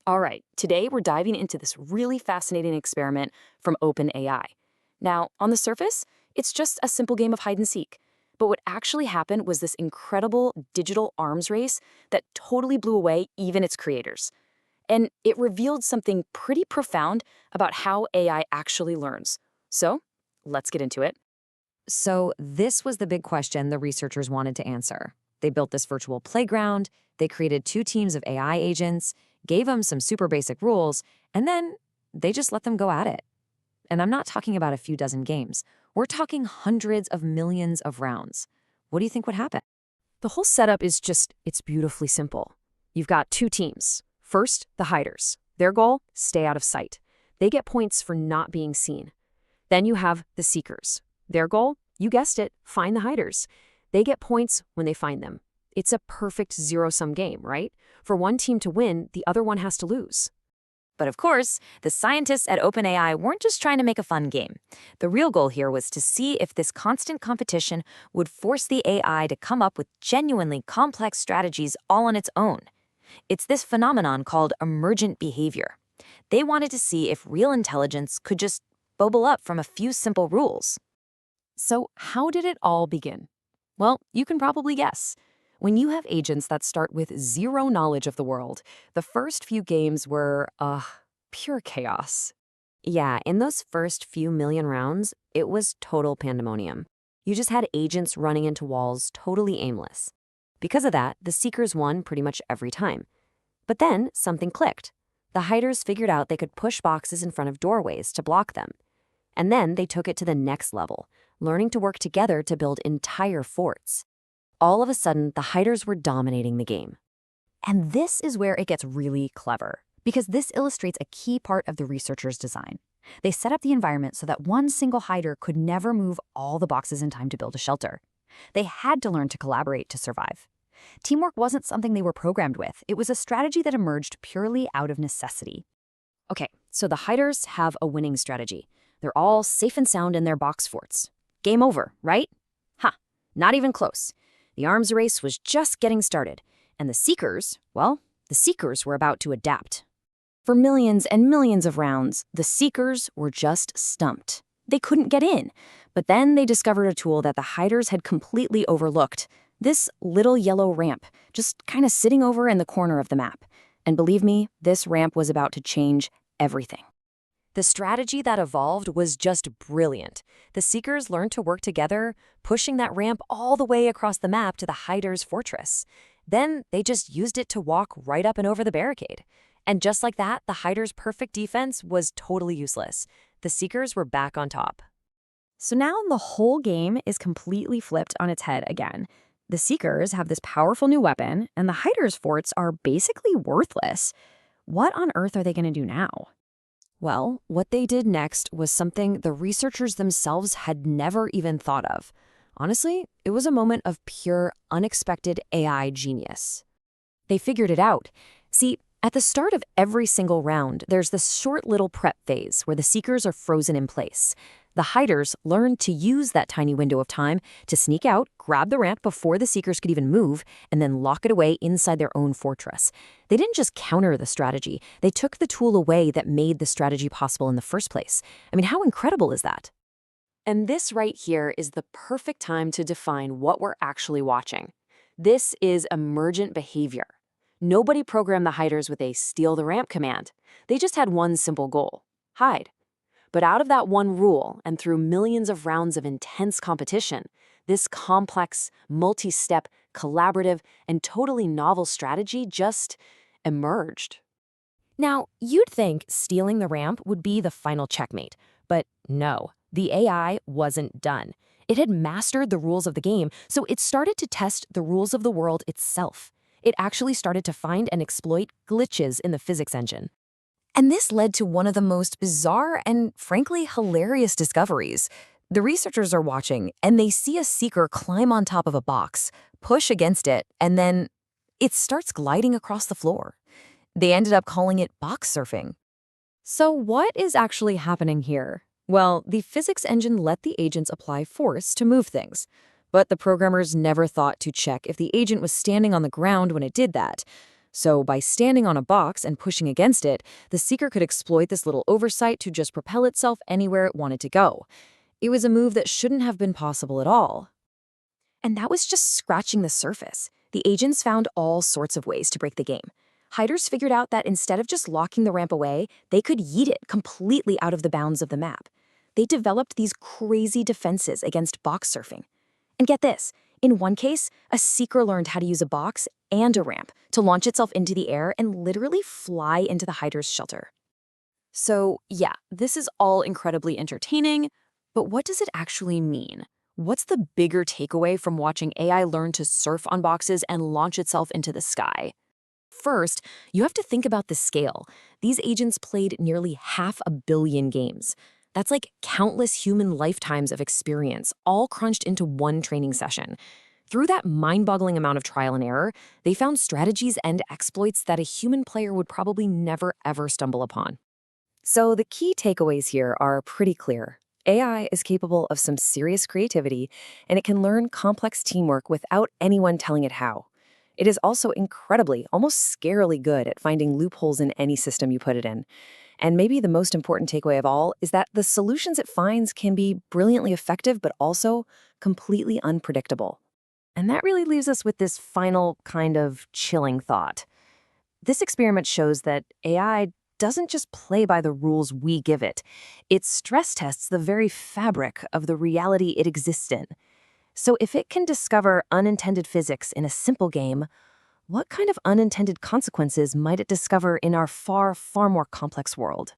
All right, today we're diving into this really fascinating experiment from OpenAI. Now, on the surface, it's just a simple game of hide and seek. But what actually happened was this incredible digital arms race that totally blew away even its creators. And it revealed something pretty profound about how AI actually learns. So, let's get into it. So this was the big question the researchers wanted to answer. They built this virtual playground, they created two teams of AI agents, gave them some super basic rules, and then they just let them go at it. And I'm not talking about a few dozen games. We're talking hundreds of millions of rounds. What do you think would happen? The whole setup it's beautifully simple. You've got two teams. First, the hiders. Their goal, stay out of sight. They get points for not being seen. Then you have the seekers. Their goal, you guessed it, find the hiders. They get points when they find them. It's a perfect zero-sum game, right? For one team to win, the other one has to lose. But of course, the scientists at OpenAI weren't just trying to make a fun game. The real goal here was to see if this constant competition would force the AI to come up with genuinely complex strategies all on its own. It's this phenomenon called emergent behavior. They wanted to see if real intelligence could just bubble up from a few simple rules. So how did it all begin? Well, you can probably guess. When you have agents that start with zero knowledge of the world, the first few games were, pure chaos. Yeah, in those first few million rounds, it was total pandemonium. You just had agents running into walls, totally aimless. Because of that, the seekers won pretty much every time. But then something clicked. The hiders figured out they could push boxes in front of doorways to block them. And then they took it to the next level, learning to work together to build entire forts. All of a sudden, the hiders were dominating the game. And this is where it gets really clever, because this illustrates a key part of the researchers' design. They set up the environment so that one single hider could never move all the boxes in time to build a shelter. They had to learn to collaborate to survive. Teamwork wasn't something they were programmed with. It was a strategy that emerged purely out of necessity. Okay, so the hiders have a winning strategy. They're all safe and sound in their box forts. Game over, right? Not even close. The arms race was just getting started, and the seekers were about to adapt. For millions and millions of rounds, the seekers were just stumped. They couldn't get in, but then they discovered a tool that the hiders had completely overlooked. This little yellow ramp, just kind of sitting over in the corner of the map. And believe me, this ramp was about to change everything. The strategy that evolved was just brilliant. The seekers learned to work together, pushing that ramp all the way across the map to the hiders' fortress. Then they just used it to walk right up and over the barricade. And just like that, the hiders' perfect defense was totally useless. The seekers were back on top. So now the whole game is completely flipped on its head again. The seekers have this powerful new weapon, and the hiders' forts are basically worthless. What on earth are they going to do now? Well, what they did next was something the researchers themselves had never even thought of. Honestly, it was a moment of pure, unexpected AI genius. They figured it out. See, at the start of every single round, there's this short little prep phase where the seekers are frozen in place. The hiders learned to use that tiny window of time to sneak out, grab the ramp before the seekers could even move, and then lock it away inside their own fortress. They didn't just counter the strategy, they took the tool away that made the strategy possible in the first place. I mean, how incredible is that? And this right here is the perfect time to define what we're actually watching. This is emergent behavior. Nobody programmed the hiders with a steal the ramp command. They just had one simple goal: hide. But out of that one rule, and through millions of rounds of intense competition, this complex, multi-step, collaborative, and totally novel strategy just emerged. Now, you'd think stealing the ramp would be the final checkmate, but no, the AI wasn't done. It had mastered the rules of the game, so it started to test the rules of the world itself. It actually started to find and exploit glitches in the physics engine. And this led to one of the most bizarre and, frankly, hilarious discoveries. The researchers are watching, and they see a seeker climb on top of a box, push against it, and then it starts gliding across the floor. They ended up calling it box surfing. So what is actually happening here? Well, the physics engine let the agents apply force to move things. But the programmers never thought to check if the agent was standing on the ground when it did that. So by standing on a box and pushing against it, the seeker could exploit this little oversight to just propel itself anywhere it wanted to go. It was a move that shouldn't have been possible at all. And that was just scratching the surface. The agents found all sorts of ways to break the game. Hiders figured out that instead of just locking the ramp away, they could yeet it completely out of the bounds of the map. They developed these crazy defenses against box surfing. And get this, in one case, a seeker learned how to use a box and a ramp to launch itself into the air and literally fly into the hider's shelter. So yeah, this is all incredibly entertaining, but what does it actually mean? What's the bigger takeaway from watching AI learn to surf on boxes and launch itself into the sky? First, you have to think about the scale. These agents played nearly 500 million games. That's like countless human lifetimes of experience, all crunched into one training session. Through that mind-boggling amount of trial and error, they found strategies and exploits that a human player would probably never, ever stumble upon. So the key takeaways here are pretty clear. AI is capable of some serious creativity, and it can learn complex teamwork without anyone telling it how. It is also incredibly, almost scarily good at finding loopholes in any system you put it in. And maybe the most important takeaway of all is that the solutions it finds can be brilliantly effective, but also completely unpredictable. And that really leaves us with this final kind of chilling thought. This experiment shows that AI doesn't just play by the rules we give it. It stress tests the very fabric of the reality it exists in. So if it can discover unintended physics in a simple game, what kind of unintended consequences might it discover in our far, far more complex world?